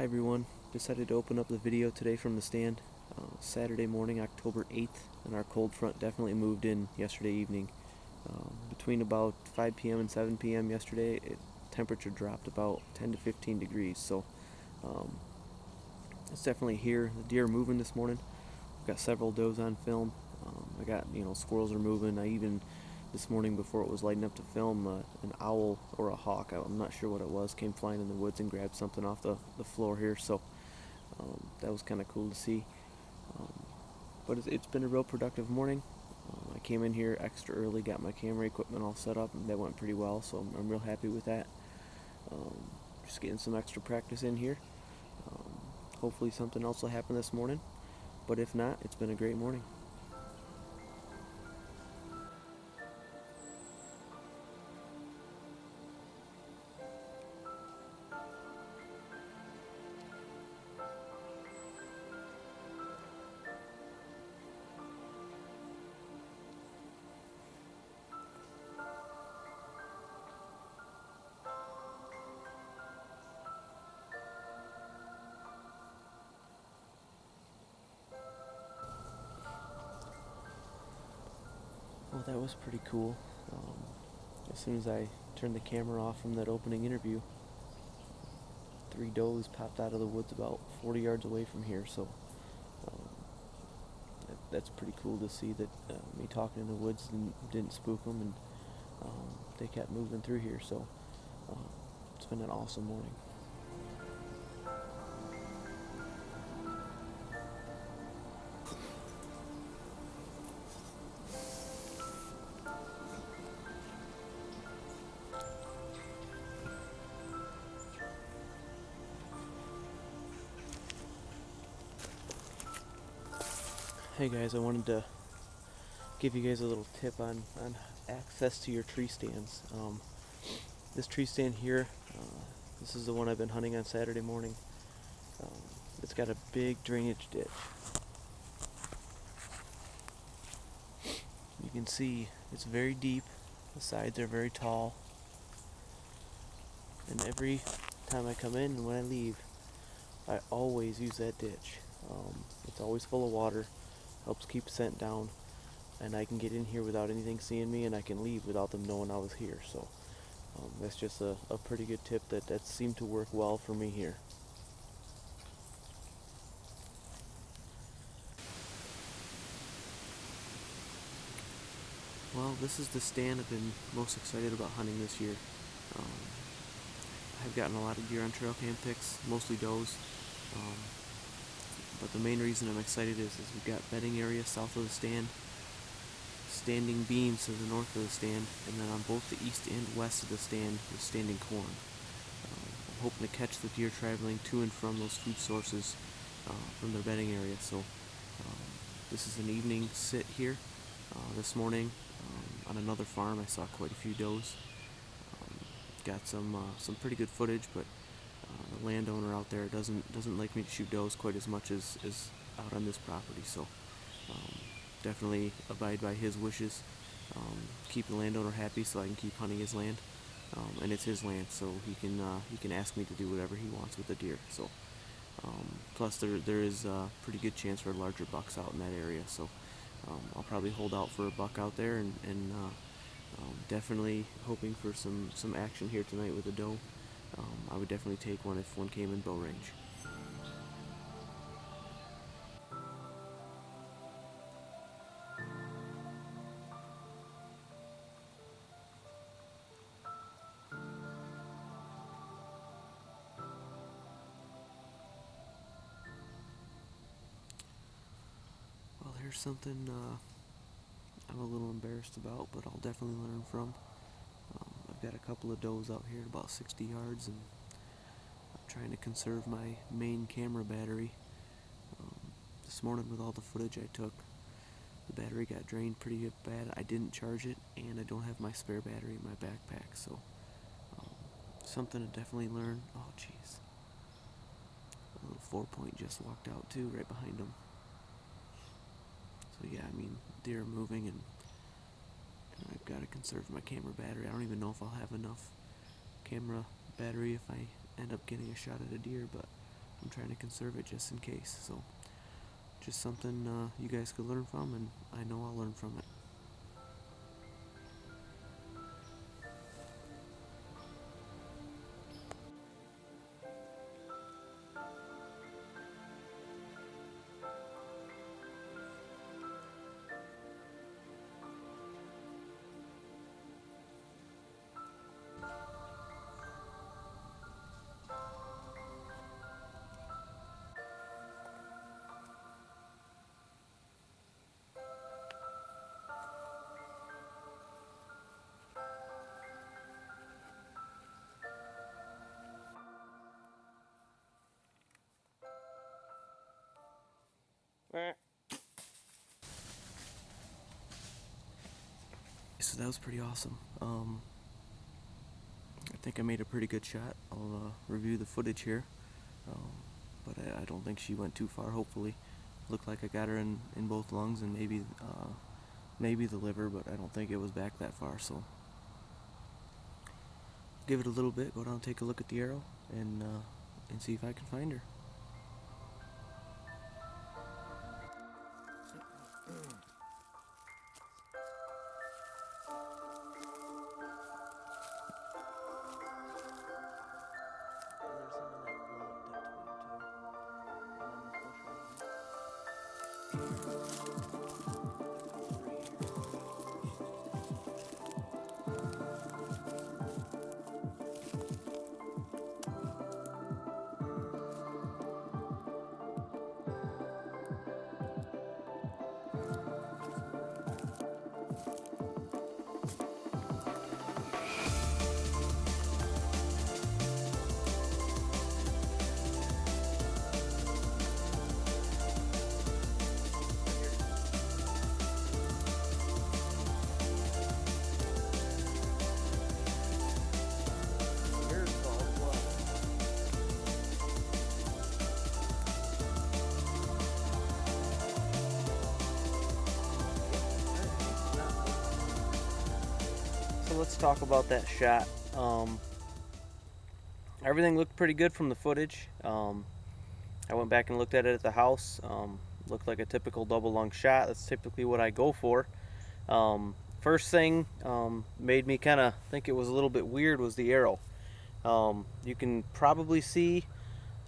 Hi everyone, decided to open up the video today from the stand. Saturday morning, October 8th, and our cold front definitely moved in yesterday evening. Between about 5 p.m. and 7 p.m. yesterday, temperature dropped about 10 to 15 degrees, so um, it's definitely here. The deer are moving this morning. I've got several does on film. I got, squirrels are moving. I even, this morning before it was lighting up to film, an owl or a hawk, I'm not sure what it was, came flying in the woods and grabbed something off the floor here, so that was kind of cool to see. Um, but it's been a real productive morning. I came in here extra early, got my camera equipment all set up, and that went pretty well, so I'm real happy with that. Um, just getting some extra practice in here. Um, Hopefully something else will happen this morning, but if not, it's been a great morning. Well, that was pretty cool. As soon as I turned the camera off from that opening interview, 3 does popped out of the woods about 40 yards away from here, so um, that's pretty cool to see that me talking in the woods didn't spook them, and they kept moving through here, so um, it's been an awesome morning. Hey guys, I wanted to give you guys a little tip on access to your tree stands. This tree stand here, this is the one I've been hunting on Saturday morning. Um, it's got a big drainage ditch. You can see it's very deep, the sides are very tall, and every time I come in and when I leave, I always use that ditch. It's always full of water, helps keep scent down, and I can get in here without anything seeing me, and I can leave without them knowing I was here. So that's just a pretty good tip that seemed to work well for me here. Well, this is the stand I've been most excited about hunting this year. Um, I've gotten a lot of deer on trail cam picks, mostly does. Um, but the main reason I'm excited is we've got bedding area south of the stand, standing beans to the north of the stand, and then on both the east and west of the stand is standing corn. I'm hoping to catch the deer traveling to and from those food sources from their bedding area. So this is an evening sit here. This morning on another farm I saw quite a few does. Got some pretty good footage, but the landowner out there doesn't like me to shoot does quite as much as out on this property. So definitely abide by his wishes. Keep the landowner happy so I can keep hunting his land, and it's his land, so he can ask me to do whatever he wants with the deer. So plus there is a pretty good chance for larger bucks out in that area. So I'll probably hold out for a buck out there, and definitely hoping for some action here tonight with a doe. I would definitely take one if one came in bow range. Well, here's something I'm a little embarrassed about, but I'll definitely learn from. I've got a couple of does out here at about 60 yards, and I'm trying to conserve my main camera battery. This morning with all the footage I took, the battery got drained pretty bad. I didn't charge it, and I don't have my spare battery in my backpack, so something to definitely learn. Oh jeez, a little 4-point just walked out too, right behind him. So yeah, I mean, deer are moving, and I've got to conserve my camera battery. I don't even know if I'll have enough camera battery if I end up getting a shot at a deer, but I'm trying to conserve it just in case. So just something you guys could learn from, and I know I'll learn from it. So that was pretty awesome. I think I made a pretty good shot. I'll review the footage here, but I don't think she went too far. Hopefully, looked like I got her in both lungs and maybe the liver, but I don't think it was back that far. So give it a little bit. Go down, take a look at the arrow, and see if I can find her. So let's talk about that shot. Everything looked pretty good from the footage. I went back and looked at it at the house. Looked like a typical double lung shot. That's typically what I go for. First thing made me kind of think it was a little bit weird was the arrow. You can probably see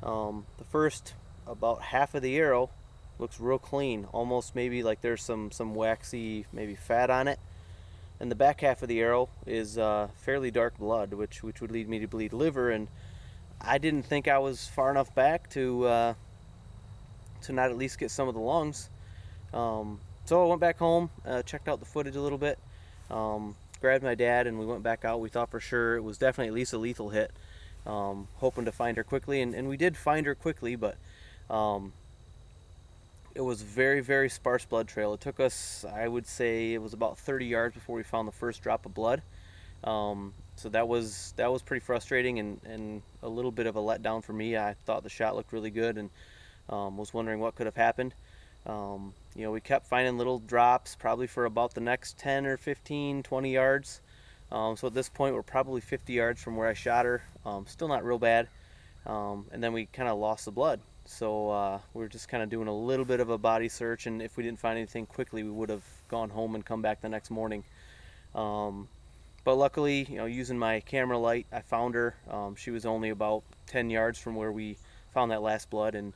the first about half of the arrow looks real clean, almost maybe like there's some waxy maybe fat on it. And the back half of the arrow is fairly dark blood, which would lead me to believe liver. And I didn't think I was far enough back to not at least get some of the lungs. So I went back home, checked out the footage a little bit, grabbed my dad, and we went back out. We thought for sure it was definitely at least a lethal hit, hoping to find her quickly. And we did find her quickly, but it was very, very sparse blood trail. It took us, I would say, it was about 30 yards before we found the first drop of blood. So that was pretty frustrating and a little bit of a letdown for me. I thought the shot looked really good and was wondering what could have happened. We kept finding little drops probably for about the next 10 or 15, 20 yards. So at this point, we're probably 50 yards from where I shot her. Still not real bad. And then we kind of lost the blood. So we were just kind of doing a little bit of a body search, and if we didn't find anything quickly, we would have gone home and come back the next morning. But luckily, using my camera light, I found her. She was only about 10 yards from where we found that last blood, and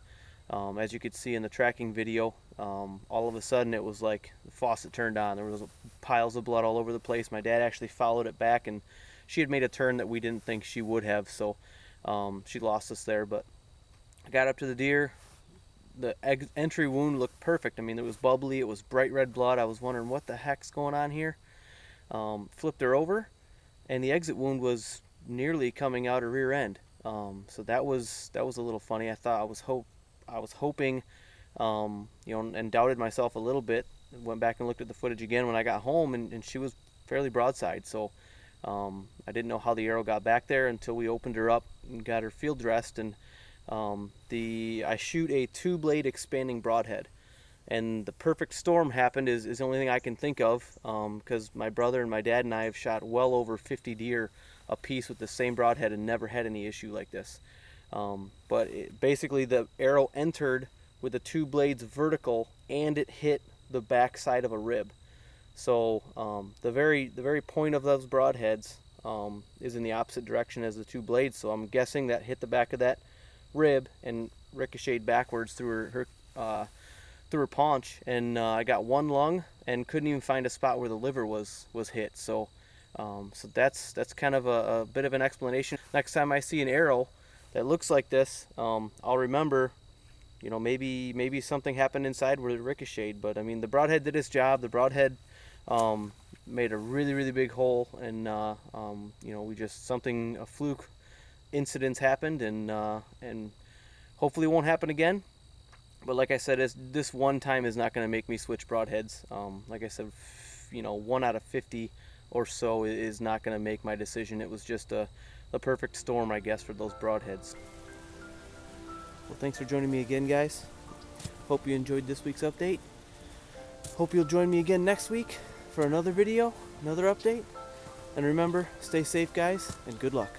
as you could see in the tracking video, all of a sudden it was like the faucet turned on. There was piles of blood all over the place. My dad actually followed it back, and she had made a turn that we didn't think she would have, so she lost us there. But I got up to the deer. The entry wound looked perfect. I mean, it was bubbly. It was bright red blood. I was wondering what the heck's going on here. Flipped her over, and the exit wound was nearly coming out her rear end. So that was a little funny. I thought I was hoping, and doubted myself a little bit. Went back and looked at the footage again when I got home, and she was fairly broadside. So I didn't know how the arrow got back there until we opened her up and got her field dressed. And I shoot a 2-blade expanding broadhead, and the perfect storm happened is the only thing I can think of, because my brother and my dad and I have shot well over 50 deer a piece with the same broadhead and never had any issue like this. But basically the arrow entered with the two blades vertical, and it hit the back side of a rib. So the very point of those broadheads is in the opposite direction as the two blades. So I'm guessing that hit the back of that rib and ricocheted backwards through her paunch, and I got one lung and couldn't even find a spot where the liver was hit. So that's kind of a bit of an explanation. Next time I see an arrow that looks like this, I'll remember, you know, maybe something happened inside where it ricocheted. But I mean, the broadhead did its job. The broadhead made a really big hole, and you know, a fluke incidents happened, and hopefully it won't happen again. But like I said, this one time is not going to make me switch broadheads. Like I said, you know, 1 out of 50 or so is not going to make my decision. It was just a perfect storm, I guess, for those broadheads. Well, thanks for joining me again, guys. Hope you enjoyed this week's update. Hope you'll join me again next week for another video, another update. And remember, stay safe, guys, and good luck.